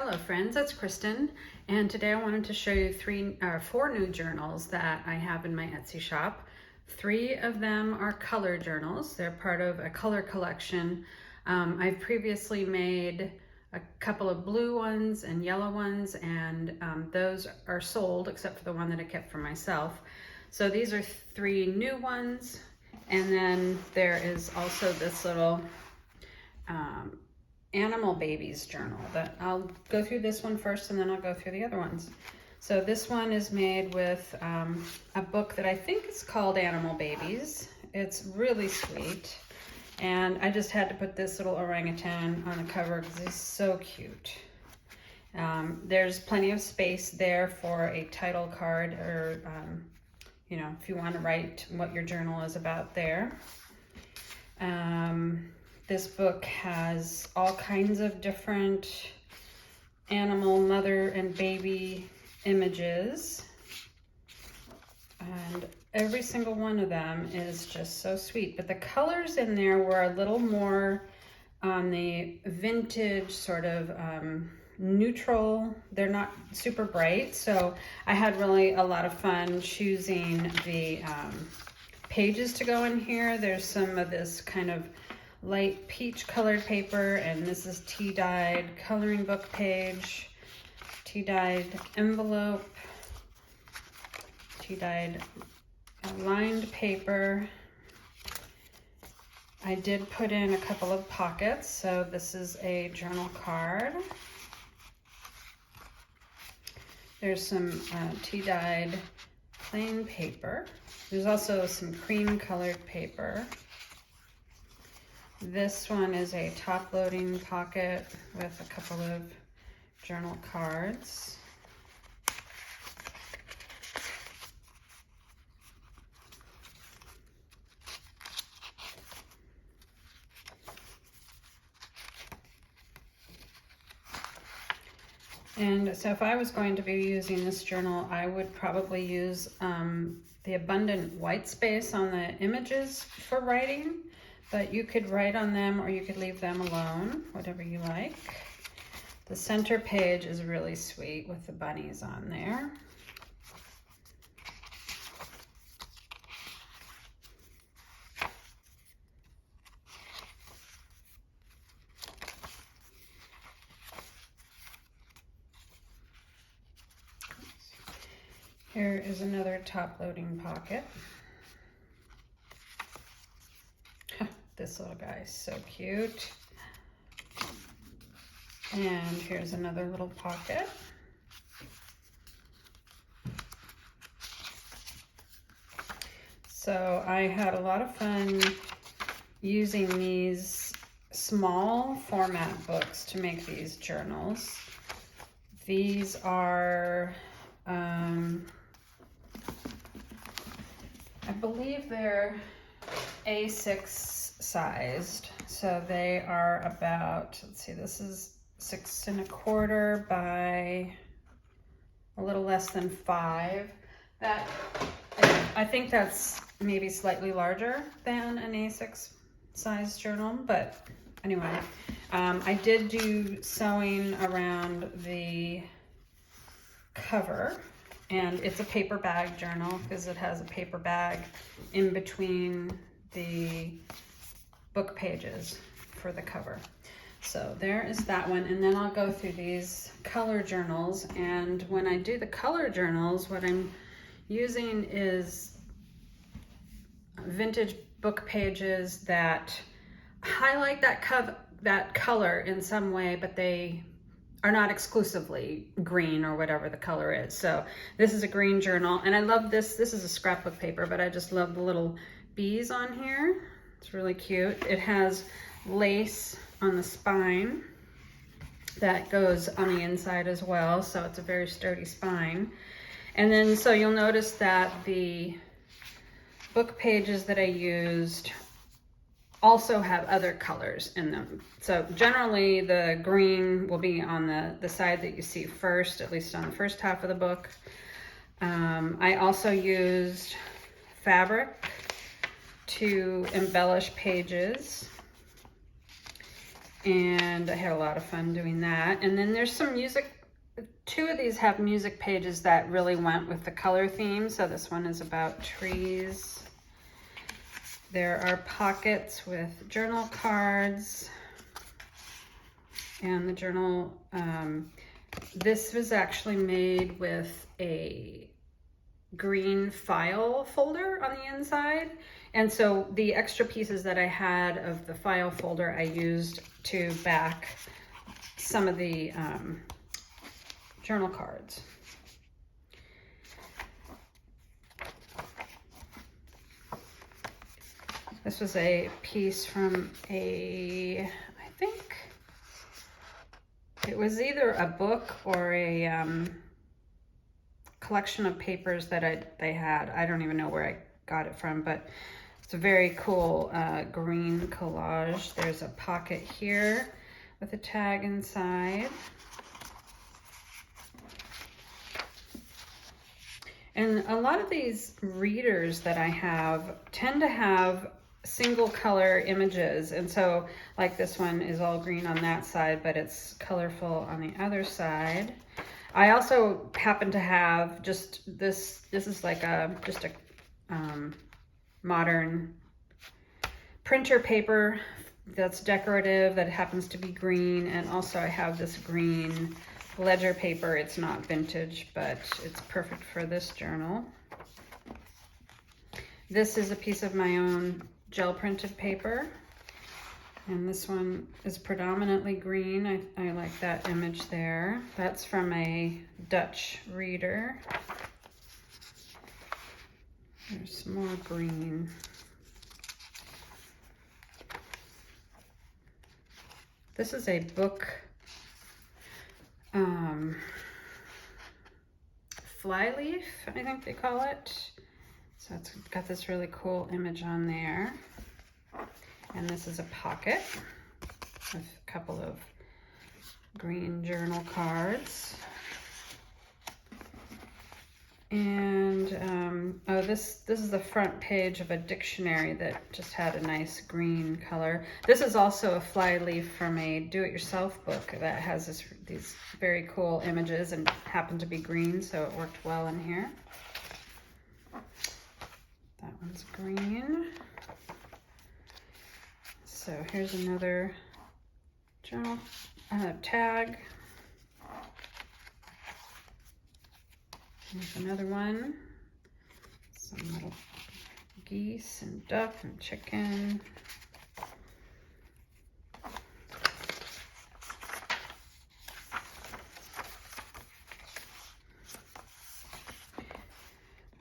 Hello friends, it's Kristen, and today I wanted to show you four new journals that I have in my Etsy shop. 3 of them are color journals. They're part of a color collection. I've previously made a couple of blue ones and yellow ones, and those are sold except for the one that I kept for myself. So these are 3 new ones, and then there is also this little Animal Babies journal that I'll go through this one first and then I'll go through the other ones. So this one is made with a book that I think is called Animal Babies. It's really sweet, and I just had to put this little orangutan on the cover because he's so cute. There's plenty of space there for a title card, or you know, if you want to write what your journal is about there. This book has all kinds of different animal mother and baby images, and every single one of them is just so sweet. But the colors in there were a little more on the vintage sort of neutral. They're not super bright, so I had really a lot of fun choosing the pages to go in here. There's some of this kind of light peach colored paper, and this is tea-dyed coloring book page, tea-dyed envelope, tea-dyed lined paper. I did put in a couple of pockets, so this is a journal card. There's some tea-dyed plain paper. There's also some cream colored paper. This one is a top-loading pocket with a couple of journal cards. And so if I was going to be using this journal, I would probably use the abundant white space on the images for writing. But you could write on them or you could leave them alone, whatever you like. The center page is really sweet with the bunnies on there. Here is another top-loading pocket. This little guy is so cute. And here's another little pocket. So I had a lot of fun using these small format books to make these journals. These are, I believe they're A6 sized, so they are about, let's see, this is 6 1/4 by a little less than 5. That, I think that's maybe slightly larger than an A6 size journal, but anyway, I did do sewing around the cover, and it's a paper bag journal because it has a paper bag in between the book pages for the cover. So there is that one, and then I'll go through these color journals. And when I do the color journals, what I'm using is vintage book pages that highlight that color in some way, but they are not exclusively green or whatever the color is. So this is a green journal, and I love this. This is a scrapbook paper, but I just love the little bees on here. It's really cute. It has lace on the spine that goes on the inside as well, so it's a very sturdy spine. And then so you'll notice that the book pages that I used also have other colors in them. So generally the green will be on the side that you see first, at least on the first half of the book. I also used fabric to embellish pages. and I had a lot of fun doing that. And then there's some music. 2 of these have music pages that really went with the color theme. So this one is about trees. There are pockets with journal cards. And the journal, this was actually made with a green file folder on the inside. And so the extra pieces that I had of the file folder I used to back some of the journal cards. This was a piece from I think it was either a book or a collection of papers that they had. I don't even know where I got it from, but it's a very cool green collage. There's a pocket here with a tag inside. And a lot of these readers that I have tend to have single color images. And so like this one is all green on that side, but it's colorful on the other side. I also happen to have just this is like just a modern printer paper that's decorative that happens to be green. And also I have this green ledger paper. It's not vintage, but it's perfect for this journal. This is a piece of my own gel printed paper, and this one is predominantly green. I like that image there. That's from a Dutch reader. There's some more green. This is a book flyleaf, I think they call it. So it's got this really cool image on there. And this is a pocket with a couple of green journal cards. And oh, this is the front page of a dictionary that just had a nice green color. This is also a flyleaf from a do-it-yourself book that has these very cool images and happened to be green, so it worked well in here. That one's green. So here's another journal tag. Here's another one. Some little geese and duck and chicken.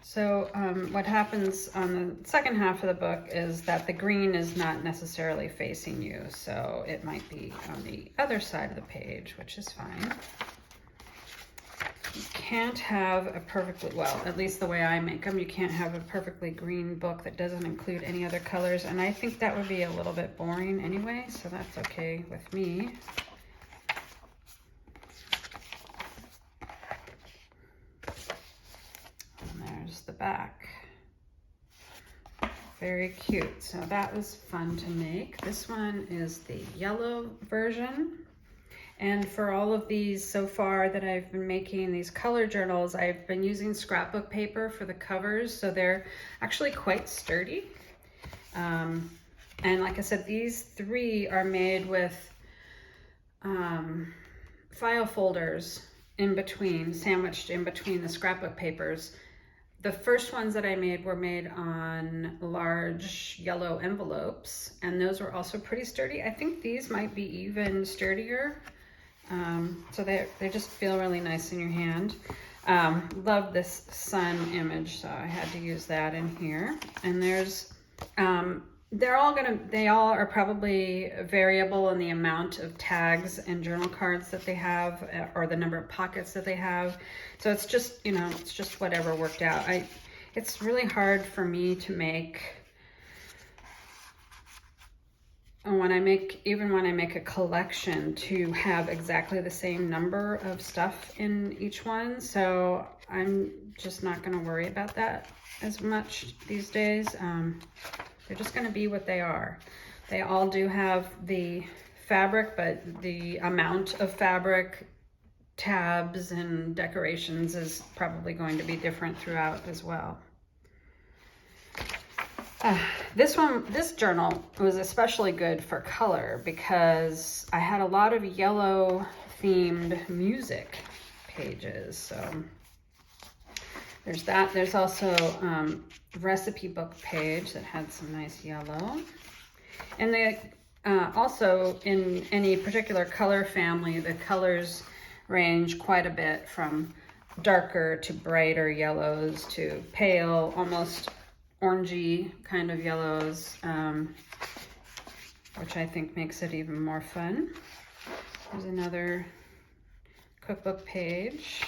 So what happens on the second half of the book is that the green is not necessarily facing you. So it might be on the other side of the page, which is fine. You can't have a perfectly, well, at least the way I make them, you can't have a perfectly green book that doesn't include any other colors. And I think that would be a little bit boring anyway, so that's okay with me. And there's the back. Very cute. So that was fun to make. This one is the yellow version. And for all of these so far that I've been making these color journals, I've been using scrapbook paper for the covers, so they're actually quite sturdy. And like I said, these 3 are made with file folders in between, sandwiched in between the scrapbook papers. The first ones that I made were made on large yellow envelopes, and those were also pretty sturdy. I think these might be even sturdier. So they just feel really nice in your hand. Love this sun image, so I had to use that in here. And there's, they all are probably variable in the amount of tags and journal cards that they have, or the number of pockets that they have. So it's just, you know, it's just whatever worked out. It's really hard for me to make, even when I make a collection, to have exactly the same number of stuff in each one. So I'm just not going to worry about that as much these days. They're just going to be what they are. They all do have the fabric, but the amount of fabric, tabs, and decorations is probably going to be different throughout as well. This journal was especially good for color because I had a lot of yellow themed music pages. So there's that. There's also a recipe book page that had some nice yellow. And they also, in any particular color family, the colors range quite a bit from darker to brighter yellows to pale, almost orangey kind of yellows, which I think makes it even more fun. There's another cookbook page.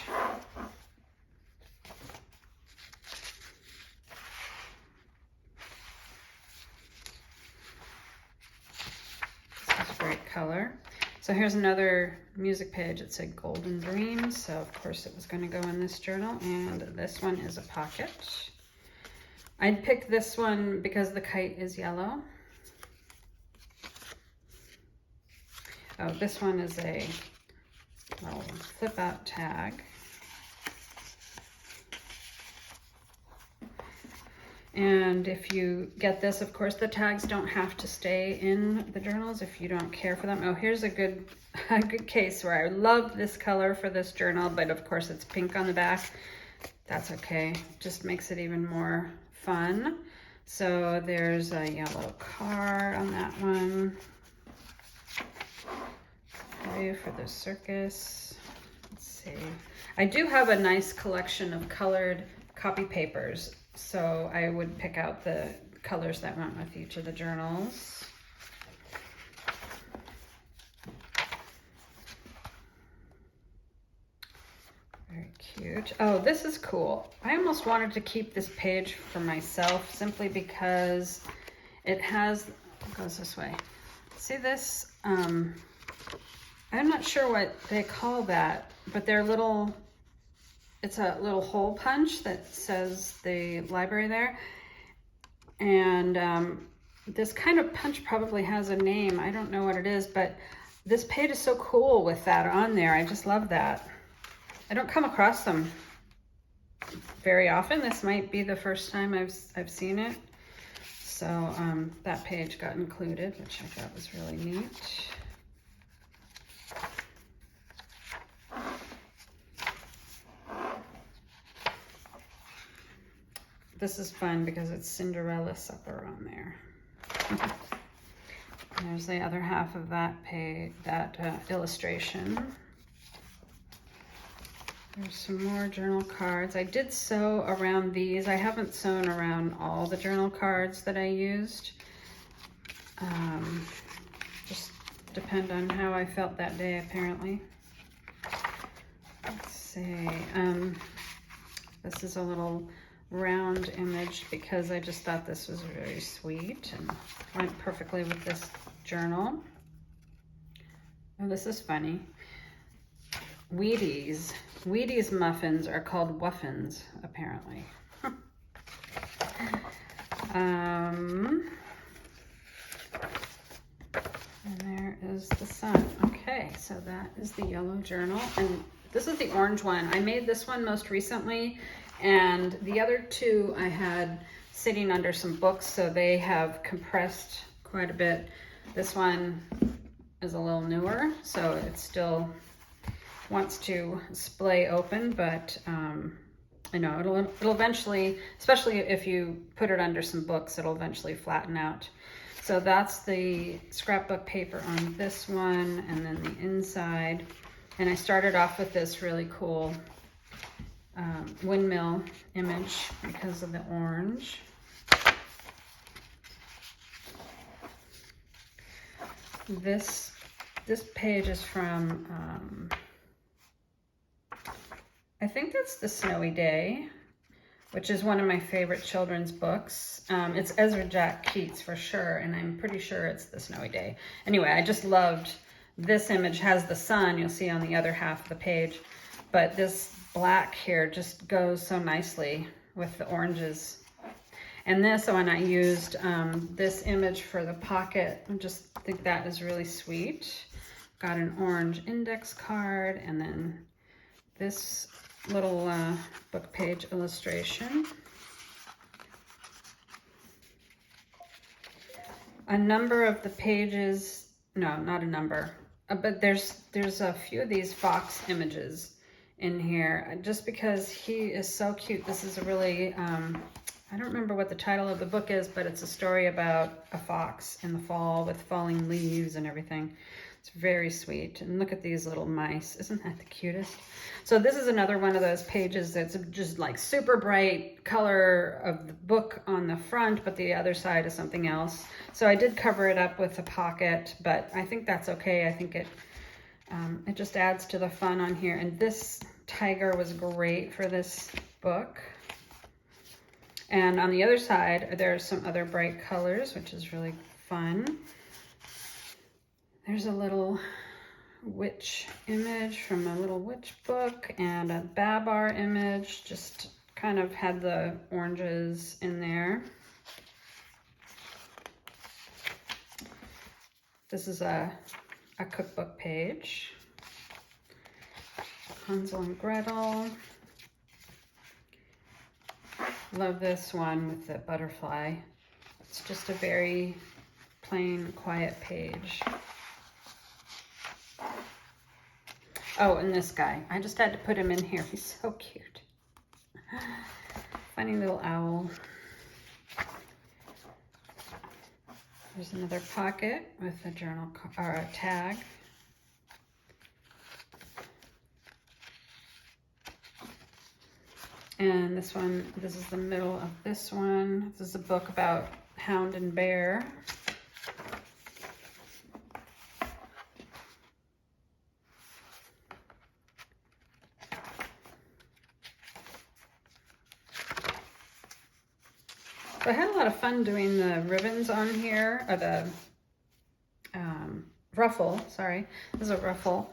This is great color. So here's another music page. It said Golden Dreams, so of course it was going to go in this journal. And this one is a pocket. I'd pick this one because the kite is yellow. Oh, this one is a little flip out tag. And if you get this, of course, the tags don't have to stay in the journals if you don't care for them. Oh, here's a good case where I love this color for this journal, but of course it's pink on the back. That's okay. Just makes it even more fun. So there's a yellow card on that one. Okay, for the circus. Let's see. I do have a nice collection of colored copy papers, so I would pick out the colors that went with each of the journals. Very cute. Oh, this is cool. I almost wanted to keep this page for myself simply because it has, it goes this way. See this? I'm not sure what they call that, but they're little, it's a little hole punch that says the library there. And this kind of punch probably has a name. I don't know what it is, but this page is so cool with that on there. I just love that. I don't come across them very often. This might be the first time I've seen it. So that page got included, which I thought was really neat. This is fun because it's Cinderella Supper on there. There's the other half of that page, that illustration. There's some more journal cards. I did sew around these. I haven't sewn around all the journal cards that I used. Just depend on how I felt that day, apparently. Let's see. This is a little round image because I just thought this was very sweet and went perfectly with this journal. Oh, this is funny. Wheaties muffins are called wuffins, apparently. And there is the sun. Okay, so that is the yellow journal. And this is the orange one. I made this one most recently, and the other two I had sitting under some books, so they have compressed quite a bit. This one is a little newer, so it still wants to splay open, but I know it'll eventually, especially if you put it under some books, it'll eventually flatten out. So that's the scrapbook paper on this one, and then the inside. And I started off with this really cool windmill image because of the orange. This page is from I think that's The Snowy Day, which is one of my favorite children's books. It's Ezra Jack Keats for sure, and I'm pretty sure it's The Snowy Day. Anyway, I just loved this image. Has the sun, you'll see on the other half of the page, but this black here just goes so nicely with the oranges. And this one I used this image for the pocket, just think that is really sweet. Got an orange index card, and then this little book page illustration. A number of the pages, no, not a number, but there's a few of these fox images in here, just because he is so cute. This is a really, I don't remember what the title of the book is, but it's a story about a fox in the fall with falling leaves and everything. It's very sweet. And look at these little mice. Isn't that the cutest? So this is another one of those pages that's just like super bright color of the book on the front, but the other side is something else. So I did cover it up with a pocket, but I think that's okay. I think it just adds to the fun on here. And this tiger was great for this book. And on the other side, there's some other bright colors, which is really fun. There's a little witch image from a little witch book, and a Babar image, just kind of had the oranges in there. This is a cookbook page. Hansel and Gretel. Love this one with the butterfly. It's just a very plain, quiet page. Oh, and this guy. I just had to put him in here. He's so cute. Funny little owl. There's another pocket with a journal or a tag. And this one, this is the middle of this one. This is a book about Hound and Bear. So I had a lot of fun doing the ribbons on here, or the ruffle, sorry. This is a ruffle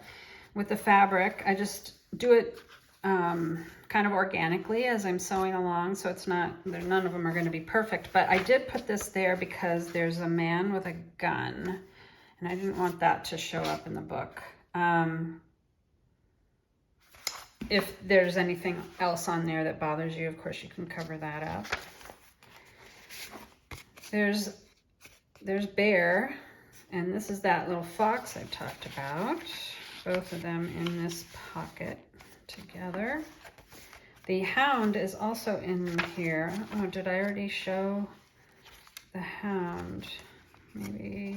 with the fabric. I just do it kind of organically as I'm sewing along, so it's not, none of them are going to be perfect, but I did put this there because there's a man with a gun, and I didn't want that to show up in the book. If there's anything else on there that bothers you, of course you can cover that up. There's Bear, and this is that little fox I talked about. Both of them in this pocket together. The Hound is also in here. Oh, did I already show the Hound? Maybe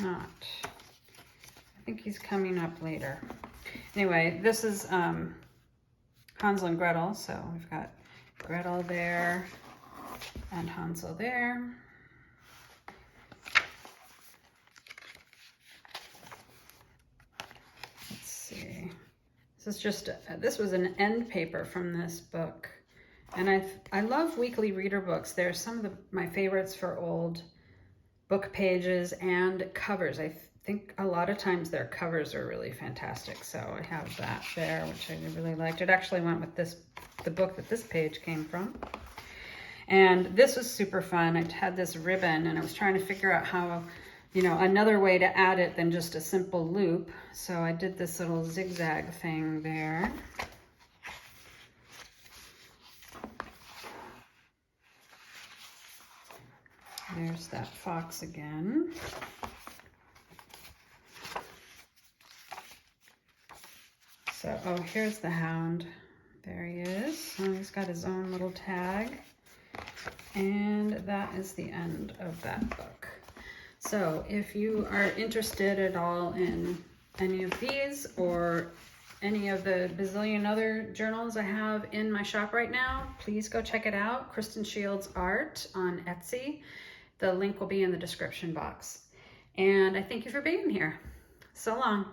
not. I think he's coming up later. Anyway, this is Hansel and Gretel. So we've got Gretel there and Hansel there. Let's see. This is just, this was an end paper from this book. And I love weekly reader books. They're some of my favorites for old book pages and covers. I think a lot of times their covers are really fantastic. So I have that there, which I really liked. It actually went with the book that this page came from. And this was super fun. I had this ribbon and I was trying to figure out how, you know, another way to add it than just a simple loop. So I did this little zigzag thing there. There's that fox again. So, oh, here's the Hound. There he is. Oh, he's got his own little tag. And that is the end of that book. So if you are interested at all in any of these or any of the bazillion other journals I have in my shop right now, please go check it out. Kristen Shields Art on Etsy. The link will be in the description box. And I thank you for being here. So long.